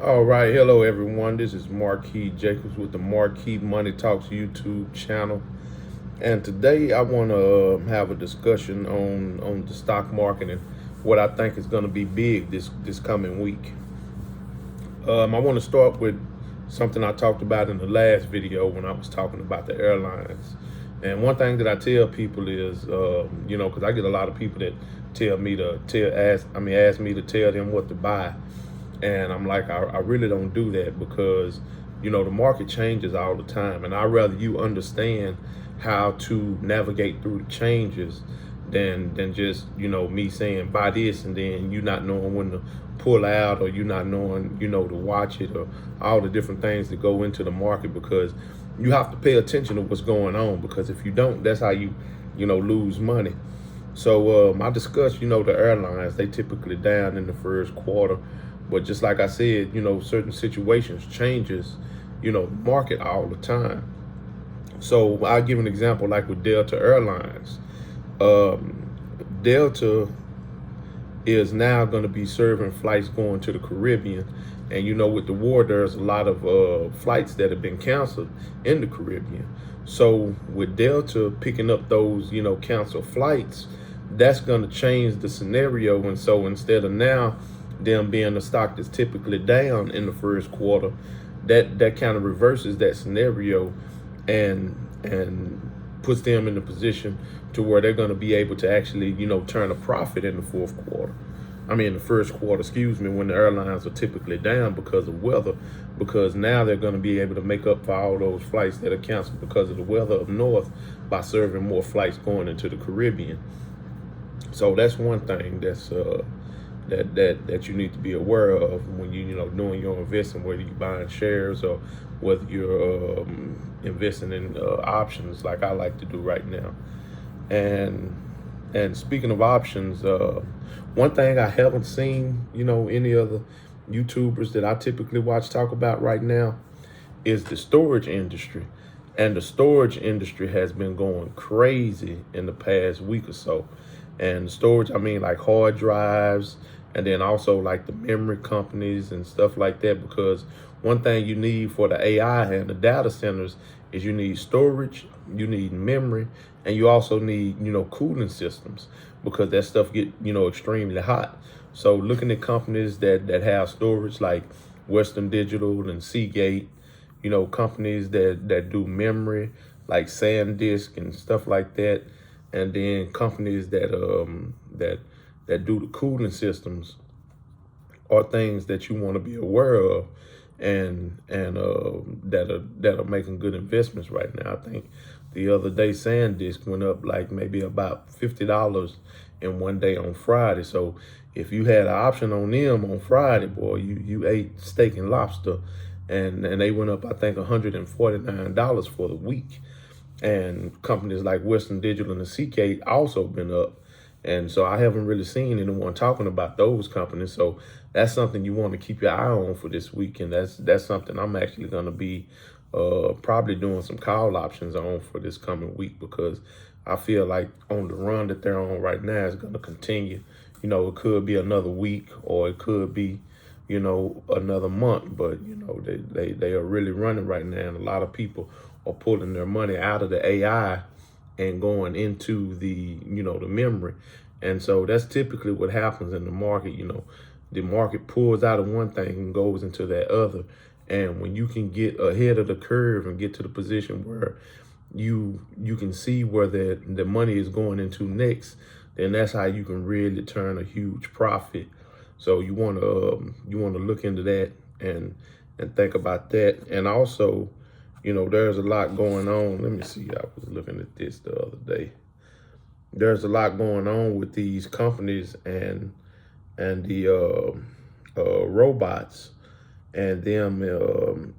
All right, hello everyone. This is Marquie Jacobs with the Marquie Money Talks YouTube channel, and today I want to have a discussion on the stock market and what I think is going to be big this coming week. I want to start with something I talked about in the last video when I was talking about the airlines. And one thing that I tell people is, because I get a lot of people that tell me to ask me to tell them what to buy. And I'm like, I really don't do that because, the market changes all the time. And I'd rather you understand how to navigate through the changes than just, me saying buy this and then you not knowing when to pull out, or you not knowing, to watch it, or all the different things that go into the market, because you have to pay attention to what's going on, because if you don't, that's how you lose money. So I discussed, the airlines, they typically down in the first quarter. But just like I said, certain situations changes, the market all the time. So I'll give an example like with Delta Airlines. Delta is now going to be serving flights going to the Caribbean. And with the war, there's a lot of flights that have been canceled in the Caribbean. So with Delta picking up those, canceled flights, that's going to change the scenario. And so instead of now them being a stock that's typically down in the first quarter, that kind of reverses that scenario and puts them in a position to where they're going to be able to actually, turn a profit in the the first quarter, excuse me, when the airlines are typically down because of weather, because now they're going to be able to make up for all those flights that are canceled because of the weather up north by serving more flights going into the Caribbean. So that's one thing that's that you need to be aware of when you doing your investing, whether you're buying shares or whether you're investing in options like I like to do right now. And speaking of options, one thing I haven't seen any other YouTubers that I typically watch talk about right now is the storage industry. And the storage industry has been going crazy in the past week or so. And storage, I mean like hard drives, and then also like the memory companies and stuff like that, because one thing you need for the AI and the data centers is you need storage, you need memory, and you also need, cooling systems, because that stuff get, extremely hot. So looking at companies that have storage like Western Digital and Seagate, companies that do memory like SanDisk and stuff like that, and then companies that do the cooling systems are things that you want to be aware of, and that are making good investments right now. I think the other day SanDisk went up like maybe about $50 in one day on Friday. So if you had an option on them on Friday, boy, you ate steak and lobster, and they went up I think $149 for the week. And companies like Western Digital and the Seagate also been up. And so I haven't really seen anyone talking about those companies. So that's something you want to keep your eye on for this week. And that's something I'm actually going to be probably doing some call options on for this coming week, because I feel like on the run that they're on right now is going to continue. It could be another week, or it could be, another month. But, they are really running right now. And a lot of people are pulling their money out of the AI and going into the, the memory. And so that's typically what happens in the market. The market pulls out of one thing and goes into that other. And when you can get ahead of the curve and get to the position where you can see where the money is going into next, then that's how you can really turn a huge profit. So you want to look into that and think about that. And also, there's a lot going on. Let me see. I was looking at this the other day. There's a lot going on with these companies and the robots, and them,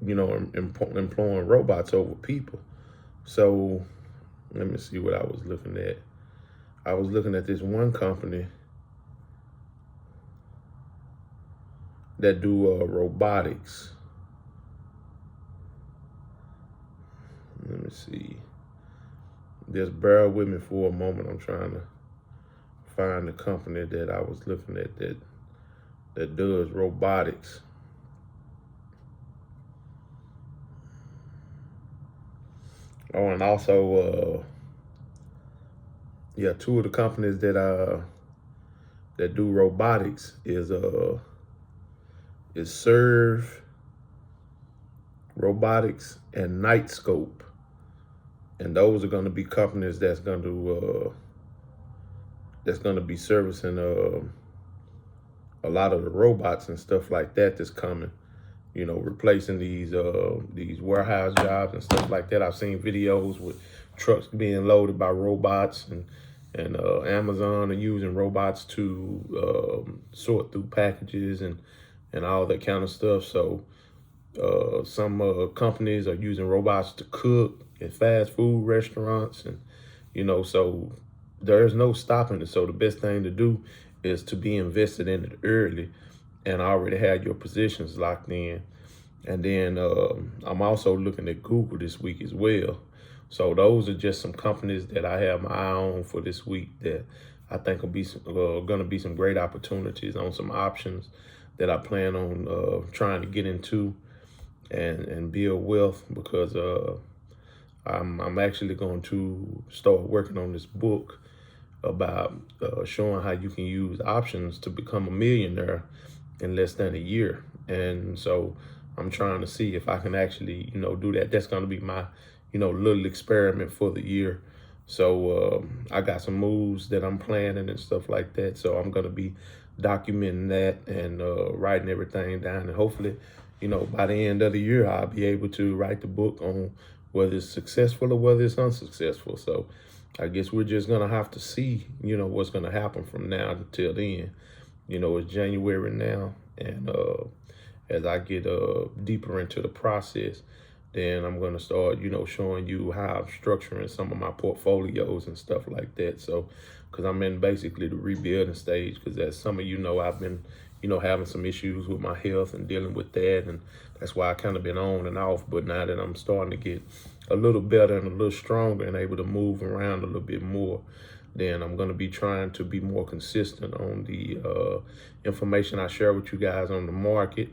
employing robots over people. So let me see what I was looking at. I was looking at this one company that do robotics. Let me see. Just bear with me for a moment. I'm trying to find the company that I was looking at that does robotics. Oh, and also, yeah, two of the companies that do robotics is Serve Robotics and Nightscope, and those are going to be companies that's going to be servicing a lot of the robots and stuff like that that's coming. You know, replacing these warehouse jobs and stuff like that. I've seen videos with trucks being loaded by robots, and Amazon are using robots to sort through packages and all that kind of stuff. So some companies are using robots to cook at fast food restaurants, and so there's no stopping it. So the best thing to do is to be invested in it early and already have your positions locked in. And then I'm also looking at Google this week as well. So those are just some companies that I have my eye on for this week that I think will be going to be some great opportunities on some options that I plan on trying to get into and build wealth, because I'm actually going to start working on this book about showing how you can use options to become a millionaire in less than a year. And so I'm trying to see if I can actually, do that. That's going to be my, little experiment for the year. So I got some moves that I'm planning and stuff like that. So I'm going to be documenting that and writing everything down. And hopefully, by the end of the year, I'll be able to write the book on whether it's successful or whether it's unsuccessful. So I guess we're just going to have to see, what's going to happen from now until then. It's January now. And as I get deeper into the process, then I'm going to start, showing you how I'm structuring some of my portfolios and stuff like that. So, because I'm in basically the rebuilding stage, because as some of you know, I've been, having some issues with my health and dealing with that. And that's why I kind of been on and off. But now that I'm starting to get a little better and a little stronger and able to move around a little bit more, then I'm going to be trying to be more consistent on the information I share with you guys on the market.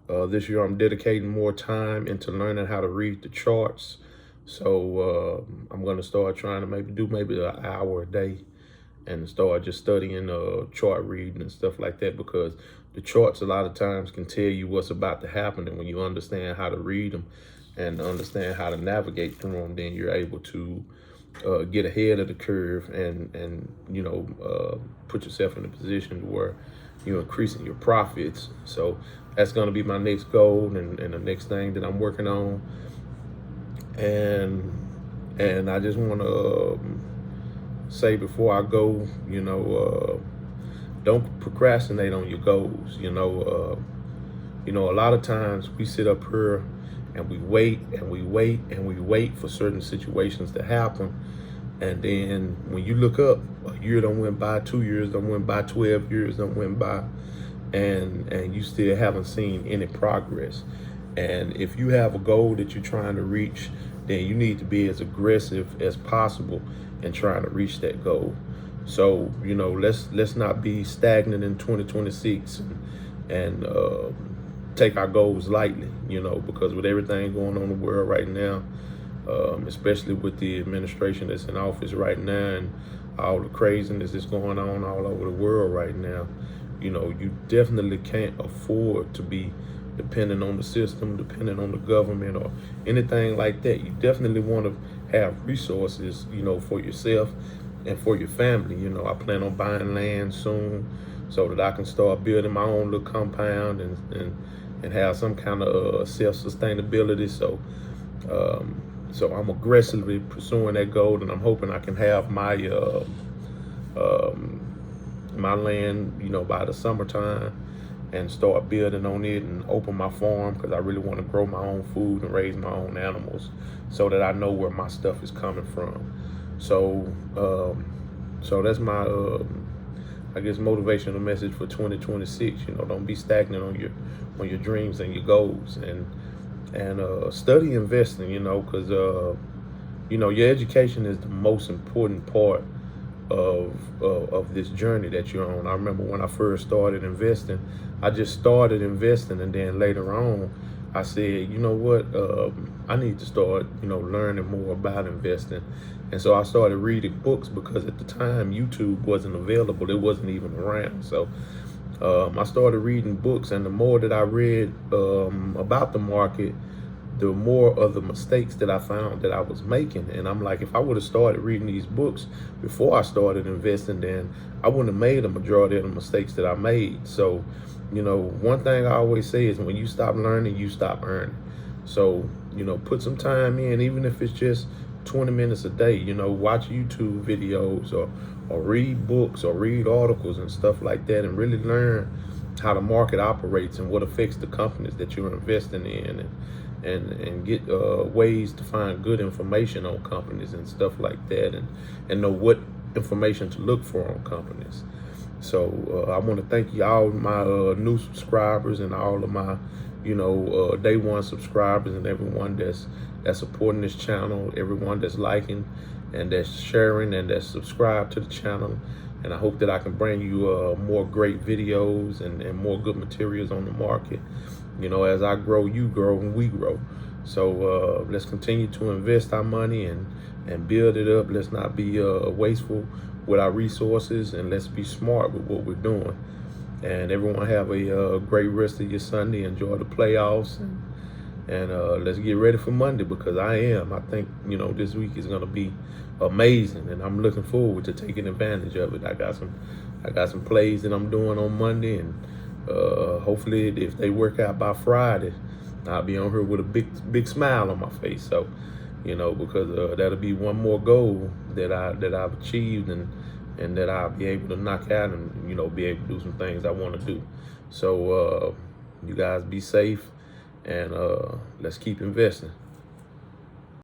This year, I'm dedicating more time into learning how to read the charts. So I'm going to start trying to maybe an hour a day and start just studying chart reading and stuff like that, because the charts a lot of times can tell you what's about to happen. And when you understand how to read them and understand how to navigate through them, then you're able to get ahead of the curve and put yourself in a position where you're increasing your profits. So that's going to be my next goal and the next thing that I'm working on. And I just want to say before I go, don't procrastinate on your goals. A lot of times we sit up here and we wait and we wait and we wait for certain situations to happen. And then when you look up, a year done went by, 2 years done went by, 12 years done went by, and you still haven't seen any progress. And if you have a goal that you're trying to reach, then you need to be as aggressive as possible in trying to reach that goal. So, let's not be stagnant in 2026 and take our goals lightly, because with everything going on in the world right now, especially with the administration that's in office right now and all the craziness that's going on all over the world right now, you definitely can't afford to be dependent on the system, dependent on the government or anything like that. You definitely want to have resources, for yourself and for your family. I plan on buying land soon so that I can start building my own little compound and have some kind of self-sustainability. So I'm aggressively pursuing that goal, and I'm hoping I can have my my land, by the summertime, and start building on it and open my farm, because I really want to grow my own food and raise my own animals so that I know where my stuff is coming from. So that's my I guess motivational message for 2026. Don't be stagnant on your dreams and your goals, and study investing, because your education is the most important part of this journey that you're on. I remember when I first started investing, I just started investing, and then later on I said, you know what, I need to start, learning more about investing. And so I started reading books because at the time YouTube wasn't available. It wasn't even around. So I started reading books, and the more that I read about the market, the more of the mistakes that I found that I was making. And I'm like, if I would have started reading these books before I started investing, then I wouldn't have made a majority of the mistakes that I made. So, one thing I always say is when you stop learning, you stop earning. So, put some time in, even if it's just 20 minutes a day, watch YouTube videos or read books or read articles and stuff like that, and really learn how the market operates and what affects the companies that you're investing in, and get ways to find good information on companies and stuff like that, and know what information to look for on companies. So I want to thank you, all my new subscribers, and all of my day one subscribers, and everyone that's supporting this channel, everyone that's liking and that's sharing and that's subscribed to the channel. And I hope that I can bring you more great videos and more good materials on the market. As I grow, you grow, and we grow. So let's continue to invest our money and build it up. Let's not be wasteful with our resources, and let's be smart with what we're doing. And everyone have a great rest of your Sunday. Enjoy the playoffs, and let's get ready for Monday, because I think this week is going to be amazing, and I'm looking forward to taking advantage of it. I got some plays that I'm doing on Monday, and hopefully if they work out by Friday, I'll be on here with a big smile on my face. So because that'll be one more goal that I've achieved, and that I'll be able to knock out, and be able to do some things I want to do. So you guys be safe, and let's keep investing.